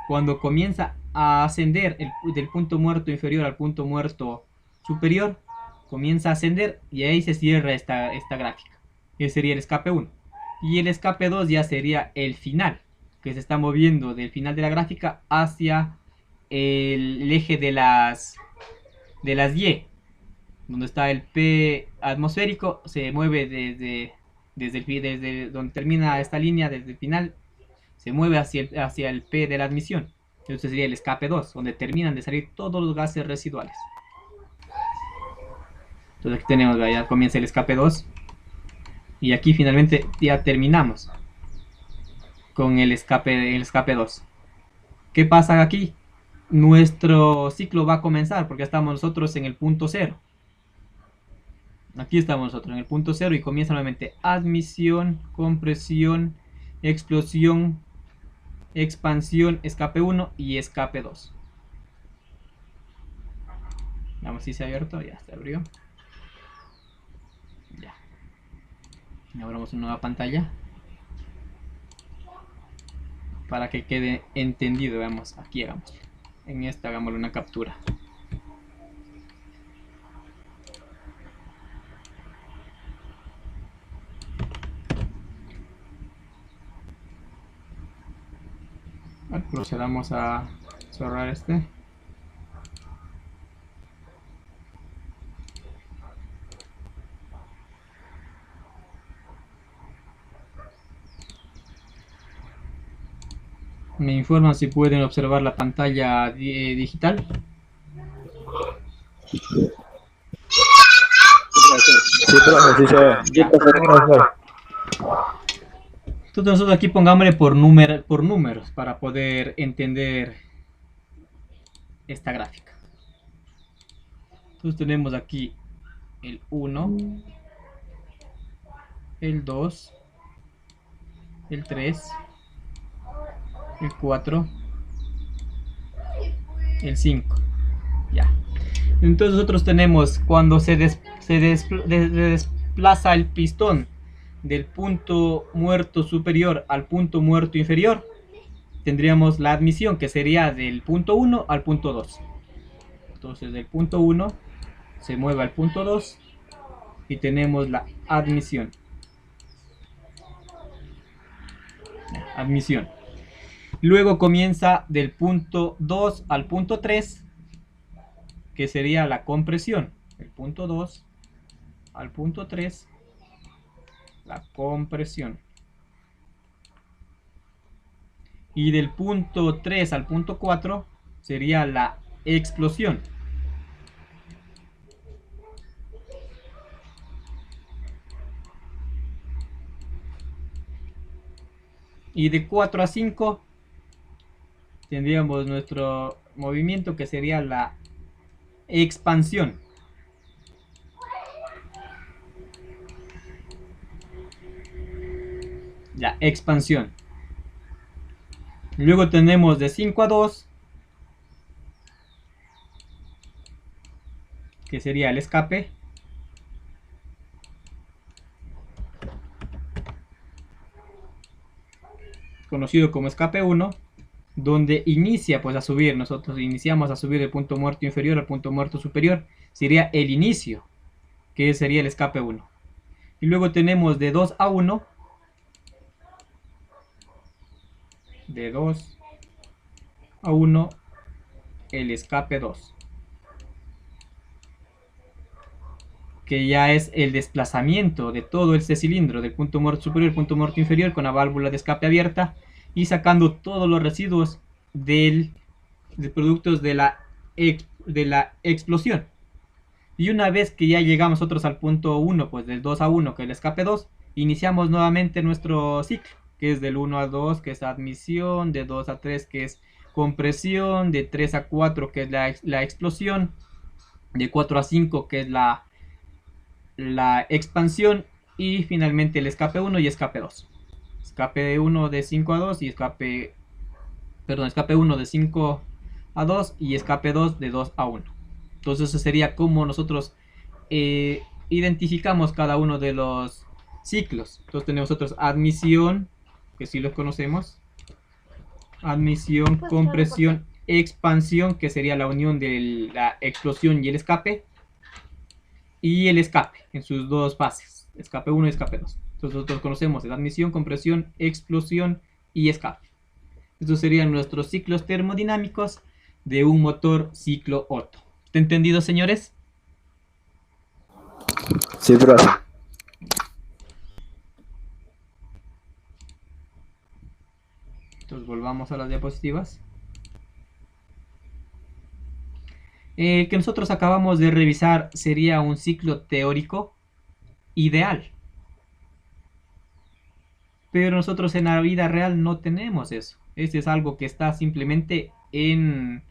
cuando comienza a ascender del punto muerto inferior al punto muerto superior, comienza a ascender y ahí se cierra esta gráfica. Ese sería el escape 1. Y el escape 2 ya sería el final, que se está moviendo del final de la gráfica hacia el eje de las Y, donde está el P atmosférico, se mueve desde donde termina esta línea, desde el final, se mueve hacia el P de la admisión. Entonces sería el escape 2, donde terminan de salir todos los gases residuales. Entonces aquí tenemos, ya comienza el escape 2. Y aquí finalmente ya terminamos con el escape 2. ¿Qué pasa aquí? Nuestro ciclo va a comenzar porque estamos nosotros en el punto 0. Aquí estamos nosotros en el punto 0 y comienza nuevamente admisión, compresión, explosión, expansión, escape 1 y escape 2. Vamos si se ha abierto, ya se abrió. Ya. Abramos una nueva pantalla para que quede entendido. Veamos, aquí hagamos. En esta hagámosle una captura. Procedamos a cerrar este. Me informan si pueden observar la pantalla digital.
Sí, profe, sí se ve.
Entonces nosotros aquí pongámosle por números para poder entender esta gráfica. Entonces tenemos aquí el 1, el 2, el 3, el 4, el 5. Ya. Entonces nosotros tenemos cuando se desplaza el pistón del punto muerto superior al punto muerto inferior, tendríamos la admisión que sería del punto 1 al punto 2. Entonces del punto 1 se mueve al punto 2 y tenemos la admisión. Admisión. Luego comienza del punto 2 al punto 3, que sería la compresión. El punto 2 al punto 3, la compresión. Y del punto 3 al punto 4 sería la explosión. Y de 4 a 5 tendríamos nuestro movimiento que sería la expansión. La expansión. Luego tenemos de 5 a 2, que sería el escape. Conocido como escape 1, donde inicia pues a subir, nosotros iniciamos a subir del punto muerto inferior al punto muerto superior, sería el inicio, que sería el escape 1. Y luego tenemos de 2 a 1, de 2 a 1, el escape 2, que ya es el desplazamiento de todo este cilindro del punto muerto superior al punto muerto inferior con la válvula de escape abierta y sacando todos los residuos de productos de la explosión. Y una vez que ya llegamos nosotros al punto 1, pues del 2 a 1, que es el escape 2, iniciamos nuevamente nuestro ciclo. que es del 1 a 2, que es admisión, de 2 a 3, que es compresión, de 3 a 4, que es la explosión, de 4 a 5, que es la expansión, y finalmente el escape 1 y escape 2. Escape 1 de 5 a 2 y escape 1 de 5 a 2 y escape 2 de 2 a 1. Entonces eso sería como nosotros identificamos cada uno de los ciclos. Entonces tenemos nosotros admisión, que sí los conocemos, admisión, compresión, expansión, que sería la unión de la explosión y el escape, y el escape en sus dos fases, escape 1 y escape 2. Entonces nosotros conocemos la admisión, compresión, explosión y escape. Estos serían nuestros ciclos termodinámicos de un motor ciclo Otto. ¿Está entendido, señores?
Sí, profe.
Entonces volvamos a las diapositivas. El que nosotros acabamos de revisar sería un ciclo teórico ideal. Pero nosotros en la vida real no tenemos eso. Este es algo que está simplemente en,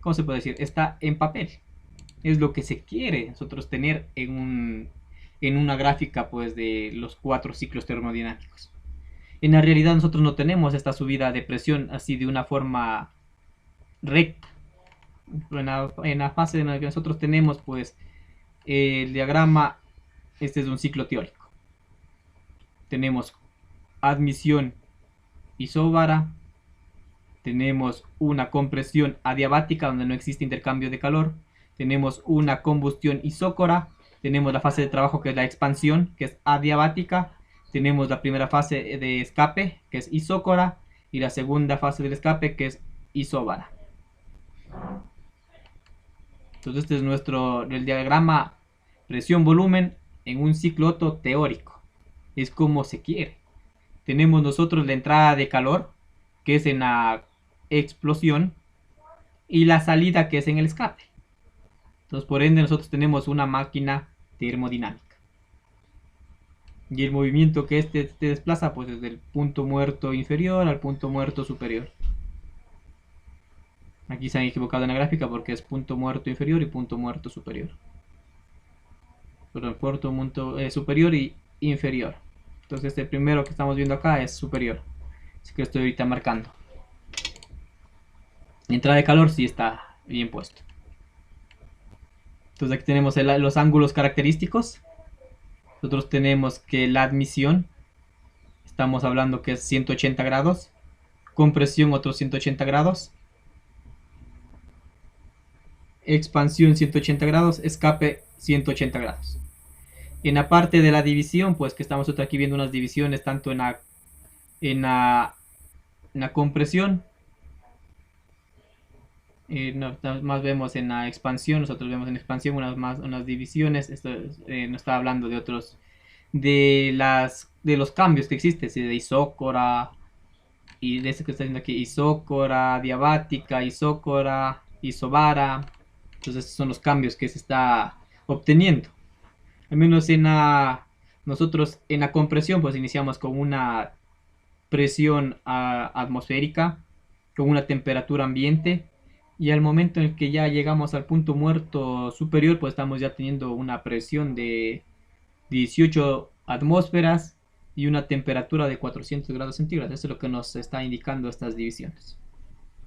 ¿cómo se puede decir? Está en papel. Es lo que se quiere nosotros tener en una gráfica, pues, de los 4 ciclos termodinámicos. En la realidad nosotros no tenemos esta subida de presión así de una forma recta. En la fase en la que nosotros tenemos, pues, el diagrama, este es un ciclo teórico. Tenemos admisión isóbara, tenemos una compresión adiabática donde no existe intercambio de calor, tenemos una combustión isócora, tenemos la fase de trabajo que es la expansión, que es adiabática, tenemos la primera fase de escape, que es isócora, y la segunda fase del escape, que es isóbara. Entonces este es el diagrama presión-volumen en un ciclo Otto teórico. Es como se quiere. Tenemos nosotros la entrada de calor, que es en la explosión, y la salida, que es en el escape. Entonces, por ende, nosotros tenemos una máquina termodinámica. Y el movimiento que este desplaza, pues, desde el punto muerto inferior al punto muerto superior. Aquí se han equivocado en la gráfica porque es punto muerto inferior y punto muerto superior. Perdón, punto muerto superior y inferior. Entonces este primero que estamos viendo acá es superior. Así que estoy ahorita marcando. La entrada de calor sí está bien puesto. Entonces aquí tenemos los ángulos característicos. Nosotros tenemos que la admisión, estamos hablando que es 180 grados. Compresión otros 180 grados. Expansión 180 grados. Escape 180 grados. En la parte de la división, pues que estamos aquí viendo unas divisiones tanto en la compresión. Más vemos en la expansión, nosotros vemos en expansión unas divisiones. Esto nos está hablando de otros, de los cambios que existen, de isócora, y de este que está viendo aquí, isócora, diabática, isócora, isobara. Entonces estos son los cambios que se está obteniendo. Al menos nosotros en la compresión, pues iniciamos con una presión atmosférica, con una temperatura ambiente, y al momento en el que ya llegamos al punto muerto superior, pues estamos ya teniendo una presión de 18 atmósferas y una temperatura de 400 grados centígrados. Eso es lo que nos está indicando estas divisiones.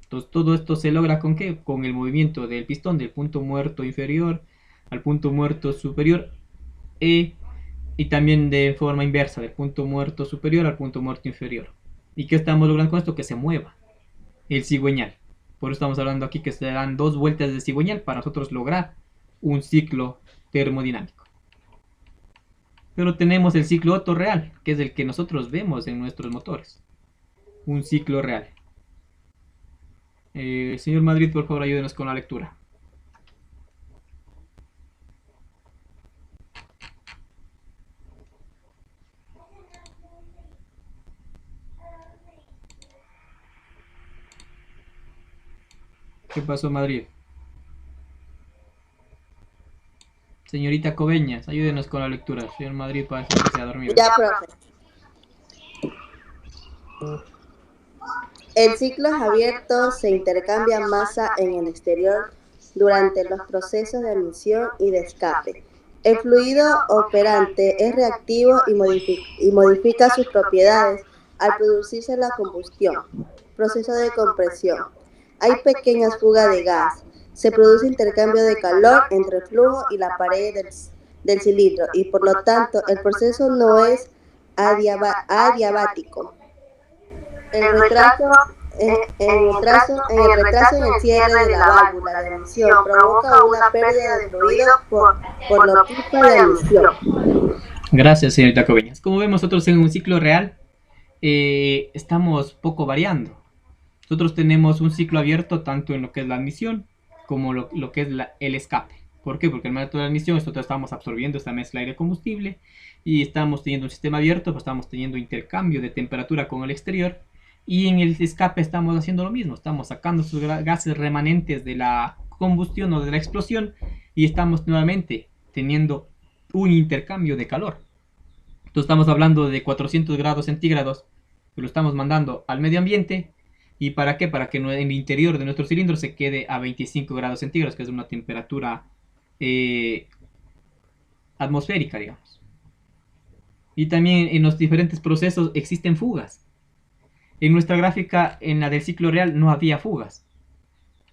Entonces todo esto se logra ¿con qué? Con el movimiento del pistón del punto muerto inferior al punto muerto superior, y también de forma inversa, del punto muerto superior al punto muerto inferior. ¿Y qué estamos logrando con esto? Que se mueva el cigüeñal. Por eso estamos hablando aquí que se dan 2 vueltas de cigüeñal para nosotros lograr un ciclo termodinámico. Pero tenemos el ciclo Otto real, que es el que nosotros vemos en nuestros motores. Un ciclo real. Señor Madrid, por favor, ayúdenos con la lectura. ¿Qué pasó, Madrid? Señorita Coveñas, ayúdenos con la lectura. Señor Madrid parece que se ha dormido.
Ya, profe. En ciclos abiertos se intercambia masa en el exterior durante los procesos de admisión y de escape. El fluido operante es reactivo y modifica sus propiedades al producirse la combustión. Proceso de compresión. Hay pequeñas fugas de gas. Se produce intercambio de calor entre el flujo y la pared del cilindro y por lo tanto el proceso no es adiabático. El retraso en el cierre de la válvula de admisión provoca una pérdida de fluido por la pipa de admisión.
Gracias, señorita Coveñas. Como vemos nosotros en un ciclo real, estamos poco variando. Nosotros tenemos un ciclo abierto tanto en lo que es la admisión como lo que es el escape. ¿Por qué? Porque en el método de admisión nosotros estamos absorbiendo esta mezcla aire-combustible y estamos teniendo un sistema abierto, pues estamos teniendo intercambio de temperatura con el exterior. Y en el escape estamos haciendo lo mismo, estamos sacando esos gases remanentes de la combustión o de la explosión y estamos nuevamente teniendo un intercambio de calor. Entonces estamos hablando de 400 grados centígrados que lo estamos mandando al medio ambiente. ¿Y para qué? Para que en el interior de nuestro cilindro se quede a 25 grados centígrados, que es una temperatura atmosférica, digamos. Y también en los diferentes procesos existen fugas. En nuestra gráfica, en la del ciclo real, no había fugas.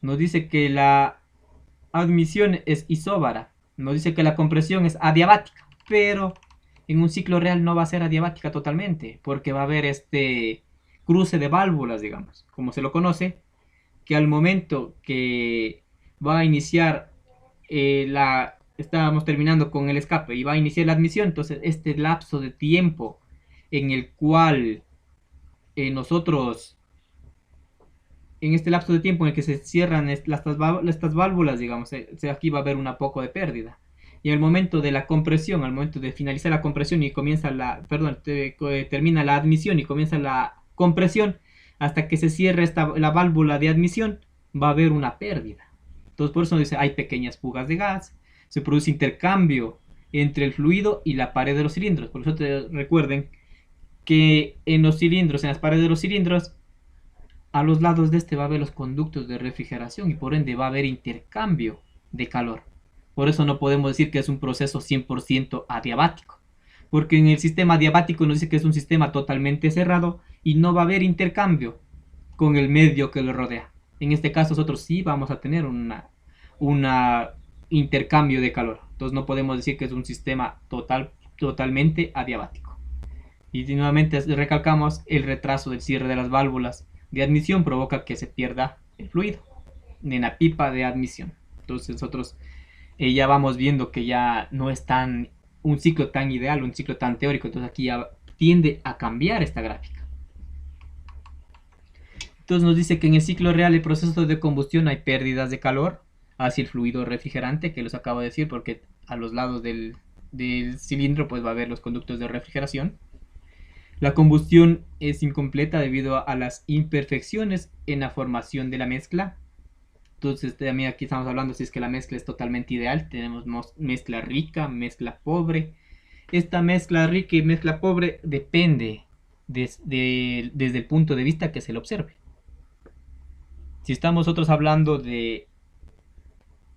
Nos dice que la admisión es isóbara. Nos dice que la compresión es adiabática. Pero en un ciclo real no va a ser adiabática totalmente. Porque va a haber este cruce de válvulas, digamos. Como se lo conoce. Que al momento que va a iniciar estábamos terminando con el escape y va a iniciar la admisión. Entonces este lapso de tiempo en el cual nosotros, en este lapso de tiempo en el que se cierran estas válvulas, digamos, aquí va a haber un poco de pérdida. Y al momento de la compresión, al momento de finalizar la compresión y comienza termina la admisión y comienza la compresión, hasta que se cierre la válvula de admisión, va a haber una pérdida. Entonces por eso dice, hay pequeñas fugas de gas, se produce intercambio entre el fluido y la pared de los cilindros. Por eso recuerden que en los cilindros, en las paredes de los cilindros, a los lados de este va a haber los conductos de refrigeración y por ende va a haber intercambio de calor. Por eso no podemos decir que es un proceso 100% adiabático, porque en el sistema adiabático nos dice que es un sistema totalmente cerrado y no va a haber intercambio con el medio que lo rodea. En este caso nosotros sí vamos a tener un intercambio de calor. Entonces no podemos decir que es un sistema totalmente adiabático. Y nuevamente recalcamos, el retraso del cierre de las válvulas de admisión provoca que se pierda el fluido en la pipa de admisión. Entonces nosotros ya vamos viendo que ya no es un ciclo tan ideal, un ciclo tan teórico. Entonces aquí ya tiende a cambiar esta gráfica. Entonces nos dice que en el ciclo real, el proceso de combustión, hay pérdidas de calor hacia el fluido refrigerante, que les acabo de decir, porque a los lados del cilindro pues va a haber los conductos de refrigeración. La combustión es incompleta debido a las imperfecciones en la formación de la mezcla. Entonces también aquí estamos hablando si es que la mezcla es totalmente ideal. Tenemos mezcla rica, mezcla pobre. Esta mezcla rica y mezcla pobre depende desde el punto de vista que se le observe. Si estamos nosotros hablando de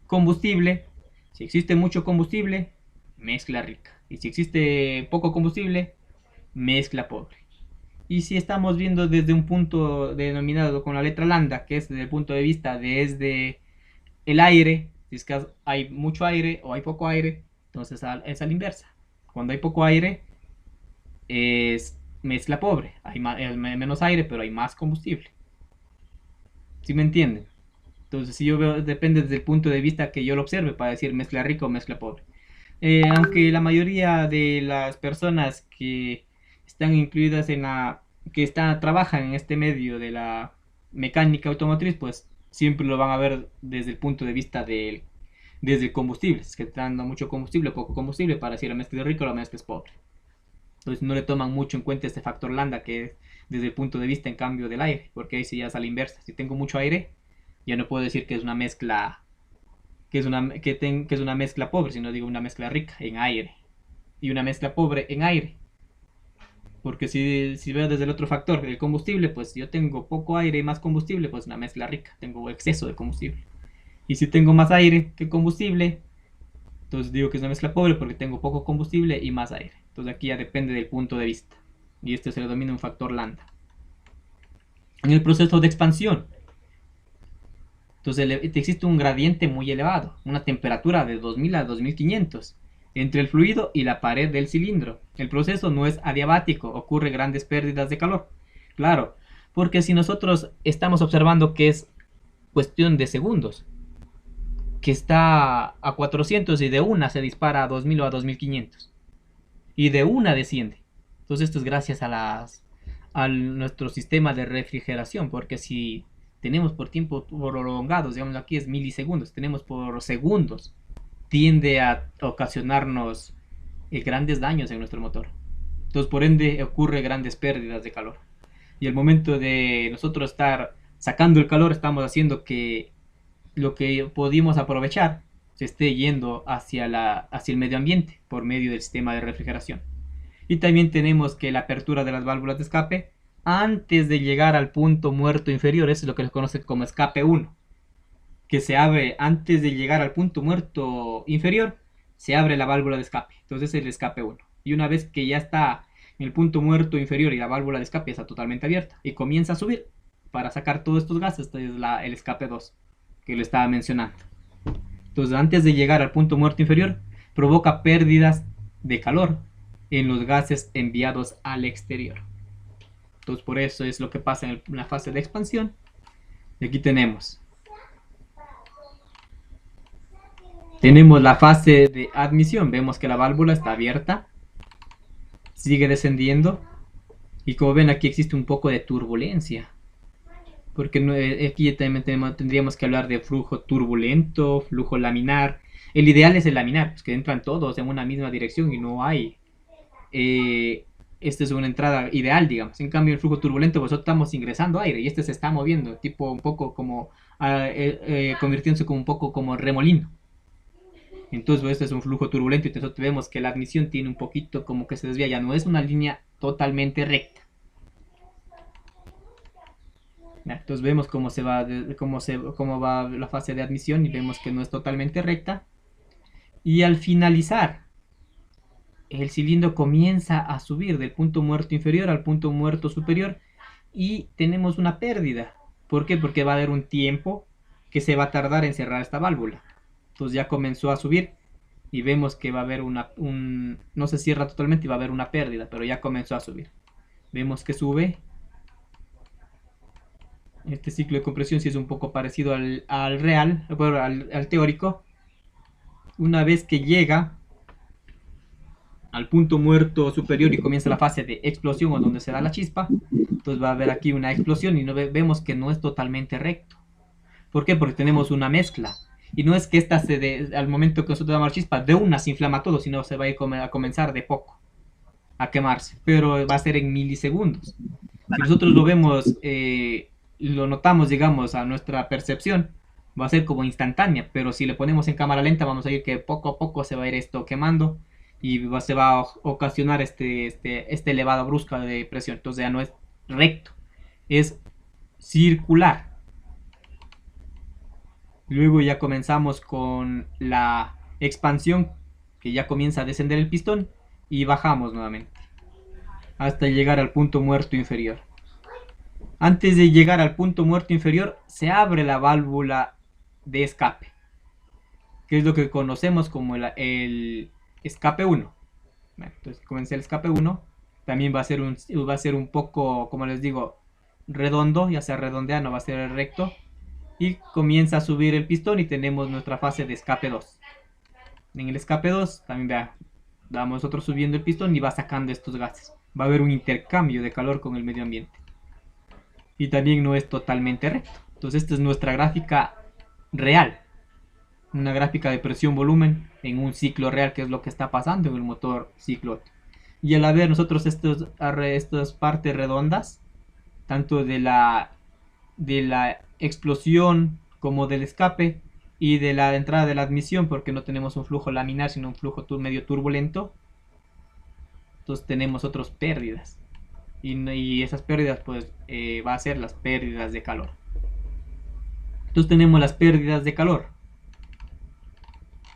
combustible, si existe mucho combustible, mezcla rica. Y si existe poco combustible, mezcla pobre. Y si estamos viendo desde un punto denominado con la letra lambda, que es desde el punto de vista desde el aire, si es que hay mucho aire o hay poco aire, entonces es a la inversa. Cuando hay poco aire es mezcla pobre, hay menos aire pero hay más combustible. ¿Sí me entienden? Entonces si yo veo, depende desde el punto de vista que yo lo observe para decir mezcla rica o mezcla pobre. Aunque la mayoría de las personas que están incluidas trabajan en este medio de la mecánica automotriz, pues siempre lo van a ver desde el punto de vista desde el combustible, es que están dando mucho combustible o poco combustible para decir la mezcla es rica o la mezcla es pobre. Entonces no le toman mucho en cuenta este factor lambda, que es desde el punto de vista en cambio del aire, porque ahí sí ya es a la inversa. Si tengo mucho aire, ya no puedo decir que es una mezcla que es una mezcla pobre, sino digo una mezcla rica en aire y una mezcla pobre en aire. Porque si veo desde el otro factor, el combustible, pues yo tengo poco aire y más combustible, pues una mezcla rica, tengo exceso de combustible. Y si tengo más aire que combustible, entonces digo que es una mezcla pobre porque tengo poco combustible y más aire. Entonces aquí ya depende del punto de vista. Y este se le denomina un factor lambda. En el proceso de expansión, entonces existe un gradiente muy elevado, una temperatura de 2000 a 2500 entre el fluido y la pared del cilindro. El proceso no es adiabático, ocurre grandes pérdidas de calor. Claro, porque si nosotros estamos observando que es cuestión de segundos, que está a 400 y de una se dispara a 2000 o a 2500 y de una desciende. Entonces esto es gracias a nuestro sistema de refrigeración, porque si tenemos por tiempos prolongados, digamos aquí es milisegundos, tenemos por segundos, tiende a ocasionarnos grandes daños en nuestro motor. Entonces por ende ocurre grandes pérdidas de calor. Y el momento de nosotros estar sacando el calor, estamos haciendo que lo que pudimos aprovechar se esté yendo hacia el medio ambiente por medio del sistema de refrigeración. Y también tenemos que la apertura de las válvulas de escape antes de llegar al punto muerto inferior, eso es lo que se conoce como escape 1, que se abre antes de llegar al punto muerto inferior, se abre la válvula de escape. Entonces es el escape 1. Y una vez que ya está en el punto muerto inferior y la válvula de escape está totalmente abierta y comienza a subir para sacar todos estos gases, esto es el escape 2, que lo estaba mencionando. Entonces antes de llegar al punto muerto inferior, provoca pérdidas de calor en los gases enviados al exterior. Entonces por eso es lo que pasa en la fase de expansión. Y aquí tenemos la fase de admisión. Vemos que la válvula está abierta, sigue descendiendo y como ven aquí existe un poco de turbulencia, porque aquí también tendríamos que hablar de flujo turbulento, flujo laminar. El ideal es el laminar, pues que entran todos en una misma dirección y no hay esta es una entrada ideal, digamos. En cambio el flujo turbulento, pues estamos ingresando aire y este se está moviendo, tipo un poco como convirtiéndose como un poco como remolino. Entonces pues, este es un flujo turbulento y nosotros vemos que la admisión tiene un poquito como que se desvía, ya no es una línea totalmente recta. Entonces vemos cómo va la fase de admisión y vemos que no es totalmente recta. Y al finalizar, el cilindro comienza a subir del punto muerto inferior al punto muerto superior y tenemos una pérdida. ¿Por qué? Porque va a haber un tiempo que se va a tardar en cerrar esta válvula. Entonces ya comenzó a subir y vemos que va a haber no se cierra totalmente y va a haber una pérdida, pero ya comenzó a subir. Vemos que sube. Este ciclo de compresión sí es un poco parecido al real, al teórico. Una vez que llega al punto muerto superior y comienza la fase de explosión o donde se da la chispa, entonces va a haber aquí una explosión y vemos que no es totalmente recto. ¿Por qué? Porque tenemos una mezcla y no es que esta al momento que nosotros damos la chispa de una se inflama todo, sino se va a comenzar de poco a quemarse, pero va a ser en milisegundos. Si nosotros lo vemos, lo notamos, digamos, a nuestra percepción, va a ser como instantánea, pero si le ponemos en cámara lenta vamos a ver que poco a poco se va a ir esto quemando y se va a ocasionar este elevado brusca de presión. Entonces ya no es recto, es circular. Luego ya comenzamos con la expansión, que ya comienza a descender el pistón y bajamos nuevamente hasta llegar al punto muerto inferior. Antes de llegar al punto muerto inferior se abre la válvula de escape, que es lo que conocemos como el escape 1. Entonces comienza el escape 1, también va a ser un poco, como les digo, redondo, ya sea redondeado, no va a ser recto, y comienza a subir el pistón y tenemos nuestra fase de escape 2. En el escape 2 también vamos nosotros subiendo el pistón y va sacando estos gases, va a haber un intercambio de calor con el medio ambiente y también no es totalmente recto. Entonces esta es nuestra gráfica real, una gráfica de presión-volumen en un ciclo real, que es lo que está pasando en el motor ciclo. Y al ver nosotros estas partes redondas, tanto de la explosión como del escape y de la entrada de la admisión, porque no tenemos un flujo laminar sino un flujo medio turbulento, entonces tenemos otras pérdidas. y esas pérdidas pues va a ser las pérdidas de calor. Entonces tenemos las pérdidas de calor.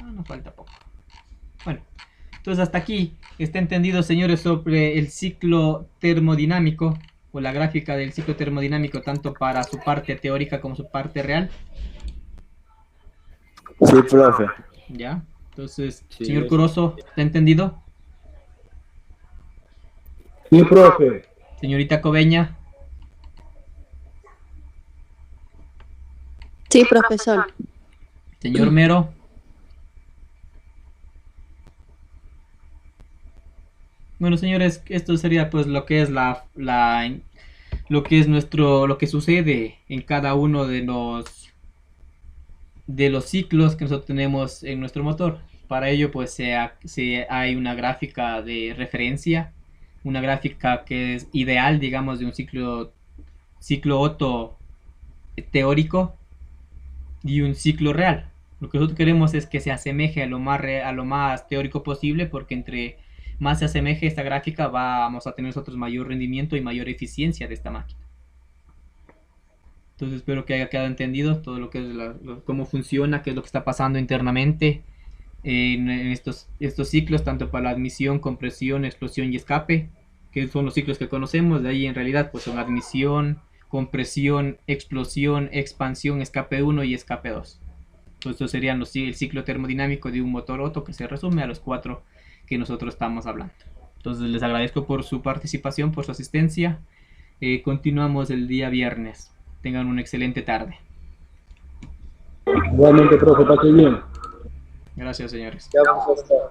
Nos falta poco. Bueno, entonces hasta aquí está entendido, señores, sobre el ciclo termodinámico o la gráfica del ciclo termodinámico, tanto para su parte teórica como su parte real.
Sí, profe.
Ya, entonces,
Sí,
señor Corozo, ¿está entendido?
Sí, profe.
Señorita Coveña.
Sí, profesor.
Señor Mero. Bueno, señores, esto sería pues lo que es lo que sucede en cada uno de los ciclos que nosotros tenemos en nuestro motor. Para ello pues hay una gráfica de referencia, una gráfica que es ideal, digamos, de un ciclo Otto teórico y un ciclo real. Lo que nosotros queremos es que se asemeje a lo más teórico posible, porque entre más se asemeje esta gráfica vamos a tener nosotros mayor rendimiento y mayor eficiencia de esta máquina. Entonces espero que haya quedado entendido todo lo que es cómo funciona, qué es lo que está pasando internamente en estos ciclos, tanto para la admisión, compresión, explosión y escape, que son los ciclos que conocemos. De ahí en realidad pues son admisión, compresión, explosión, expansión, escape 1 y escape 2. Entonces estos serían el ciclo termodinámico de un motor Otto, que se resume a los 4 que nosotros estamos hablando. Entonces les agradezco por su participación, por su asistencia. Continuamos el día viernes. Tengan una excelente tarde.
Igualmente, profe, pase bien.
Gracias, señores.
Ya, profesor.